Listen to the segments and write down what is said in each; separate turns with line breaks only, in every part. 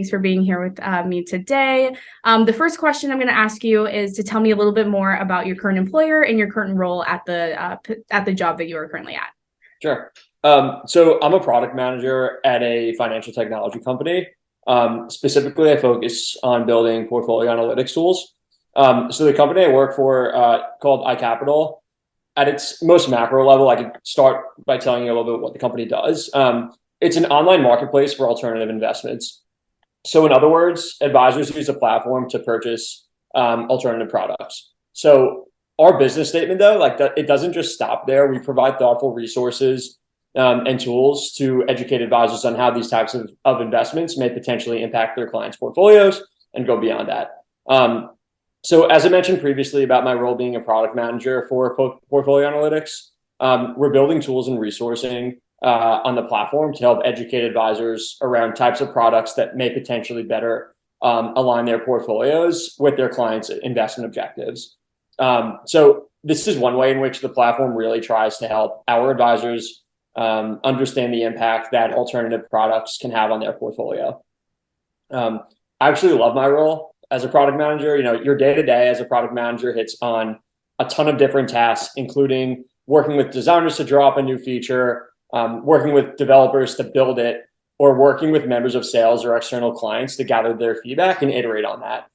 Thanks for being here with me today. The first question I'm going to ask you is to tell me a little bit more about your current employer and your current role at the job that you are currently at.
Sure. So I'm a product manager at a financial technology company. Specifically, I focus on building portfolio analytics tools. So the company I work for, called iCapital, at its most macro level, I could start by telling you a little bit what the company does. It's an online marketplace for alternative investments. So in other words, advisors use a platform to purchase alternative products. So our business statement, though, it doesn't just stop there. We provide thoughtful resources and tools to educate advisors on how these types of investments may potentially impact their clients' portfolios and go beyond that. So as I mentioned previously about my role being a product manager for portfolio analytics, we're building tools and resourcing on the platform to help educate advisors around types of products that may potentially better align their portfolios with their clients' investment objectives. So this is one way in which the platform really tries to help our advisors understand the impact that alternative products can have on their portfolio. I actually love my role as a product manager. Your day-to-day as a product manager hits on a ton of different tasks, including working with designers to draw up a new feature, working with developers to build it, or working with members of sales or external clients to gather their feedback and iterate on that.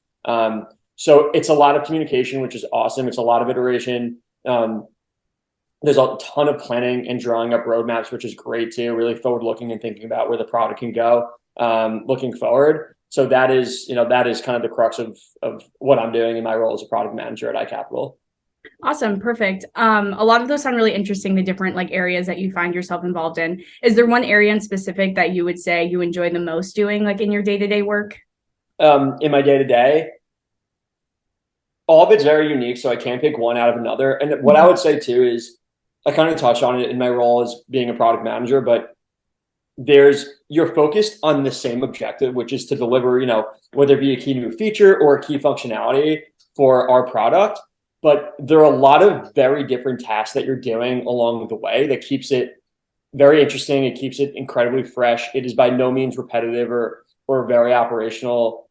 So it's a lot of communication, which is awesome. It's a lot of iteration. There's a ton of planning and drawing up roadmaps, which is great too, really forward-looking and thinking about where the product can go looking forward. So that is kind of the crux of what I'm doing in my role as a product manager at iCapital.
Awesome. Perfect. A lot of those sound really interesting, the different areas that you find yourself involved in. Is there one area in specific that you would say you enjoy the most doing, in your day-to-day work?
In my day-to-day, all of it's very unique, so I can't pick one out of another. And what I would say too is I kind of touched on it in my role as being a product manager, but you're focused on the same objective, which is to deliver, whether it be a key new feature or a key functionality for our product. But there are a lot of very different tasks that you're doing along the way that keeps it very interesting. It keeps it incredibly fresh. It is by no means repetitive or very operational.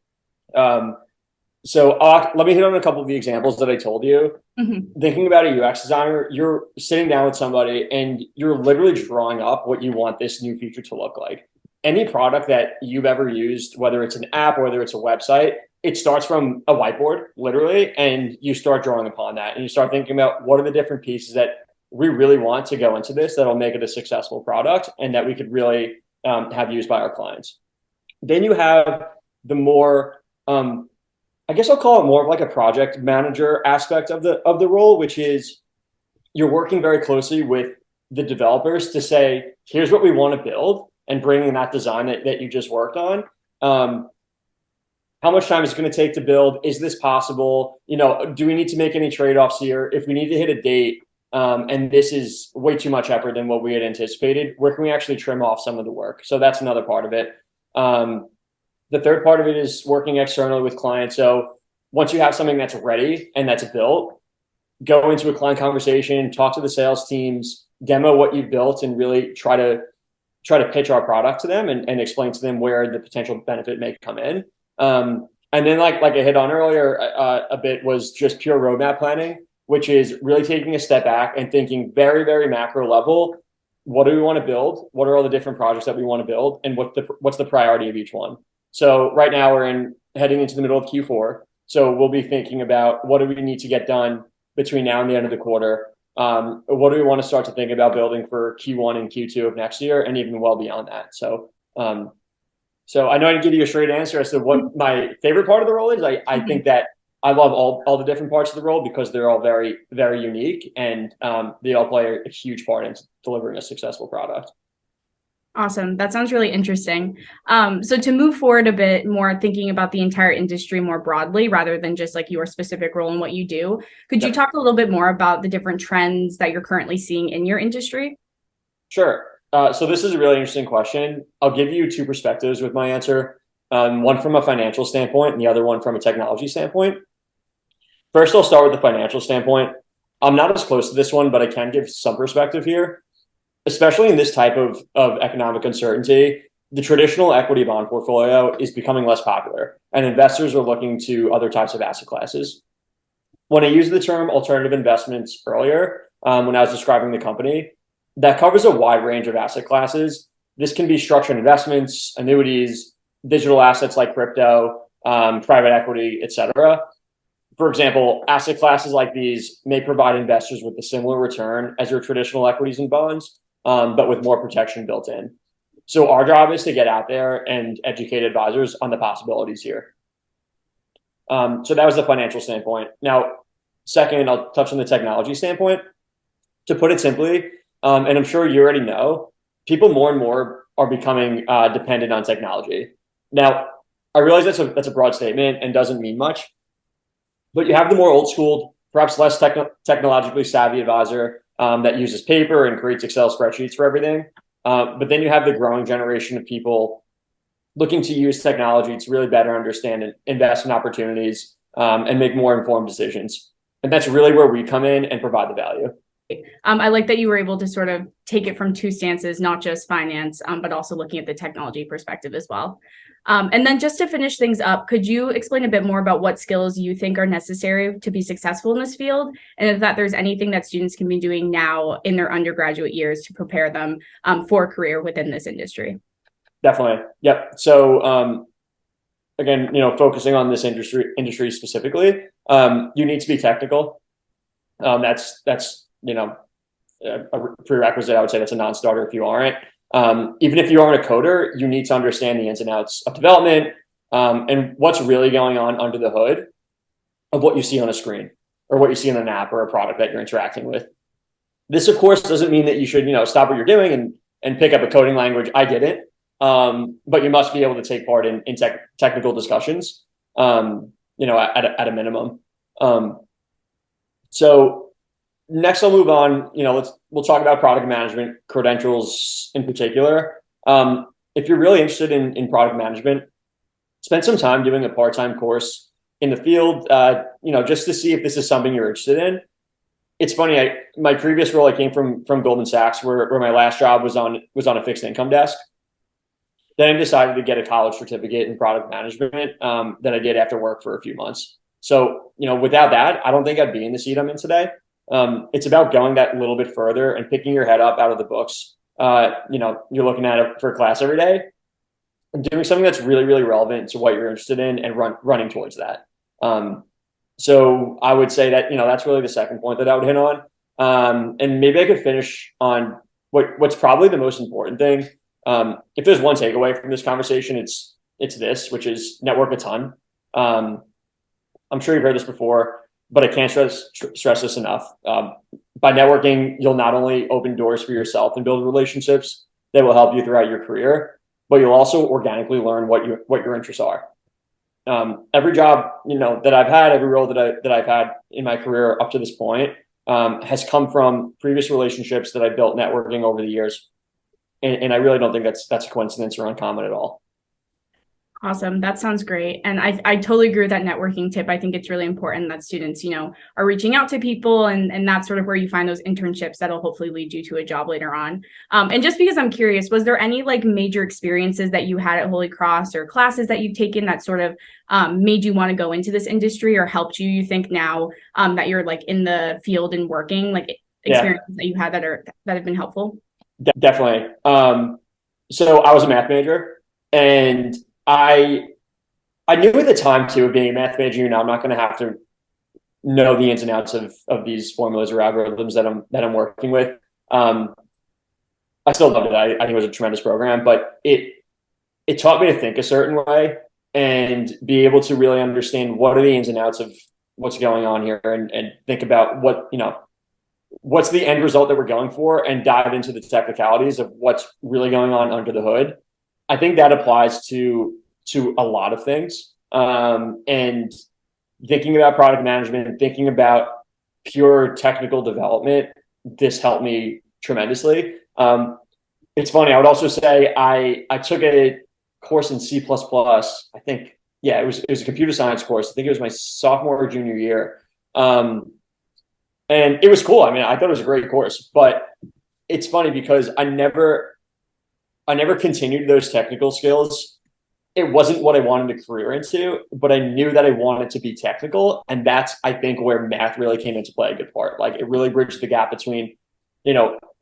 So let me hit on a couple of the examples that I told you. Mm-hmm. Thinking about a UX designer, you're sitting down with somebody and you're literally drawing up what you want this new feature to look like. Any product that you've ever used, whether it's an app, whether it's a website, it starts from a whiteboard, literally, and you start drawing upon that. And you start thinking about what are the different pieces that we really want to go into this that'll make it a successful product and that we could really have used by our clients. Then you have the more I guess I'll call it more of like a project manager aspect of the role, which is you're working very closely with the developers to say, here's what we want to build, and bringing that design that you just worked on. How much time is it going to take to build? Is this possible? Do we need to make any trade-offs here? If we need to hit a date and this is way too much effort than what we had anticipated, where can we actually trim off some of the work? So that's another part of it. The third part of it is working externally with clients. So once you have something that's ready and that's built, go into a client conversation, talk to the sales teams, demo what you've built, and really try to pitch our product to them and explain to them where the potential benefit may come in. And then like I hit on earlier a bit was just pure roadmap planning, which is really taking a step back and thinking very, very macro level. What do we want to build? What are all the different projects that we want to build? And what's the priority of each one? So right now we're heading into the middle of Q4. So we'll be thinking about what do we need to get done between now and the end of the quarter? What do we want to start to think about building for Q1 and Q2 of next year, and even well beyond that? So I know I didn't give you a straight answer as to what my favorite part of the role is. I think that I love all the different parts of the role because they're all very, very unique, and they all play a huge part in delivering a successful product.
Awesome. That sounds really interesting. So to move forward a bit more, thinking about the entire industry more broadly, rather than just your specific role and what you do, could you talk a little bit more about the different trends that you're currently seeing in your industry?
Sure. So this is a really interesting question. I'll give you two perspectives with my answer. One from a financial standpoint and the other one from a technology standpoint. First, I'll start with the financial standpoint. I'm not as close to this one, but I can give some perspective here. Especially in this type of economic uncertainty, the traditional equity bond portfolio is becoming less popular, and investors are looking to other types of asset classes. When I used the term alternative investments earlier, when I was describing the company, that covers a wide range of asset classes. This can be structured investments, annuities, digital assets like crypto, private equity, etc. For example, asset classes like these may provide investors with a similar return as your traditional equities and bonds, but with more protection built in. So our job is to get out there and educate advisors on the possibilities here. So that was the financial standpoint. Now, second, I'll touch on the technology standpoint. To put it simply, and I'm sure you already know, people more and more are becoming dependent on technology. Now, I realize that's a broad statement and doesn't mean much, but you have the more old school, perhaps less technologically savvy advisor that uses paper and creates Excel spreadsheets for everything. But then you have the growing generation of people looking to use technology to really better understand investment opportunities and make more informed decisions. And that's really where we come in and provide the value.
I like that you were able to sort of take it from two stances, not just finance, but also looking at the technology perspective as well. And then just to finish things up, could you explain a bit more about what skills you think are necessary to be successful in this field? And if that there's anything that students can be doing now in their undergraduate years to prepare them for a career within this industry?
Definitely. Yep. So again, focusing on this industry specifically, you need to be technical. That's a prerequisite. I would say that's a non-starter if you aren't. Even if you aren't a coder, you need to understand the ins and outs of development and what's really going on under the hood of what you see on a screen or what you see in an app or a product that you're interacting with. This, of course, doesn't mean that you should, stop what you're doing and pick up a coding language. I didn't, but you must be able to take part in technical discussions, at a minimum. So next, I'll move on. We'll talk about product management credentials in particular. If you're really interested in product management, spend some time doing a part-time course in the field, just to see if this is something you're interested in. It's funny. My previous role, I came from Goldman Sachs, where my last job was on a fixed income desk. Then I decided to get a college certificate in product management that I did after work for a few months. So, without that, I don't think I'd be in the seat I'm in today. It's about going that little bit further and picking your head up out of the books. You're looking at it for class every day and doing something that's really, really relevant to what you're interested in and running towards that. So I would say that, that's really the second point that I would hit on. And maybe I could finish on what's probably the most important thing. If there's one takeaway from this conversation, it's this, which is network a ton. I'm sure you've heard this before, but I can't stress this enough. By networking, you'll not only open doors for yourself and build relationships that will help you throughout your career, but you'll also organically learn what your interests are. Every job, that I've had, every role that I've had in my career up to this point, has come from previous relationships that I built networking over the years. And I really don't think that's a coincidence or uncommon at all.
Awesome. That sounds great. And I totally agree with that networking tip. I think it's really important that students, are reaching out to people and that's sort of where you find those internships that'll hopefully lead you to a job later on. And just because I'm curious, was there any major experiences that you had at Holy Cross or classes that you've taken that sort of made you want to go into this industry or helped you think now that you're in the field and working, experiences that you had that have been helpful?
Definitely. So I was a math major and I knew at the time too, of being a math major, I'm not going to have to know the ins and outs of these formulas or algorithms that I'm working with. I still loved it. I think it was a tremendous program, but it taught me to think a certain way and be able to really understand what are the ins and outs of what's going on here and think about what's the end result that we're going for and dive into the technicalities of what's really going on under the hood. I think that applies to a lot of things. And thinking about product management and thinking about pure technical development, this helped me tremendously. It's funny. I would also say I took a course in C++. I think, it was a computer science course. I think it was my sophomore or junior year. And it was cool. I mean, I thought it was a great course, but it's funny because I never I never continued those technical skills. It wasn't what I wanted to career into, but I knew that I wanted to be technical. And that's, I think, where math really came into play a good part. Like it really bridged the gap between,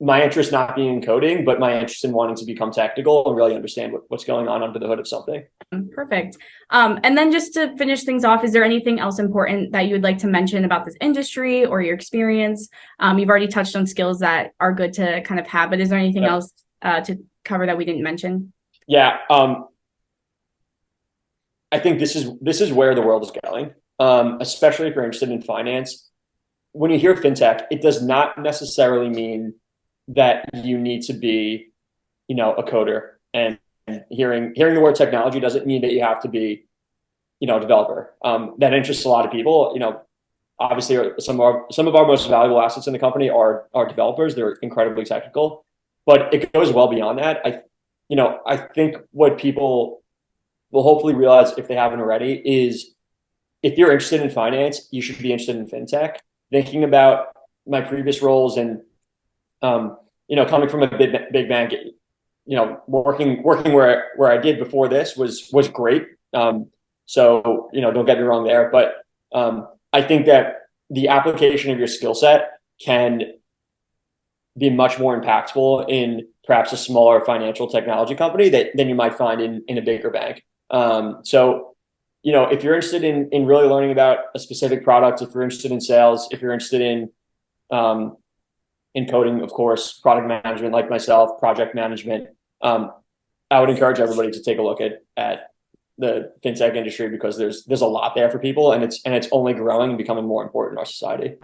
my interest not being in coding, but my interest in wanting to become technical and really understand what's going on under the hood of something.
Perfect. And then just to finish things off, is there anything else important that you would like to mention about this industry or your experience? You've already touched on skills that are good to kind of have, but is there anything else to cover that we didn't mention?
Yeah. I think this is where the world is going, especially if you're interested in finance. When you hear fintech, it does not necessarily mean that you need to be, a coder. And hearing the word technology doesn't mean that you have to be, a developer. That interests a lot of people. Obviously, some of our most valuable assets in the company are developers. They're incredibly technical, but it goes well beyond that. I think what people will hopefully realize, if they haven't already, is if you're interested in finance, you should be interested in fintech. Thinking about my previous roles and coming from a big bank, working where I did before this was great. So don't get me wrong there, but I think that the application of your skill set can be much more impactful in perhaps a smaller financial technology company than you might find in a bigger bank. So, if you're interested in really learning about a specific product, if you're interested in sales, if you're interested in coding, of course, product management, like myself, project management, I would encourage everybody to take a look at the fintech industry, because there's a lot there for people, and it's only growing and becoming more important in our society.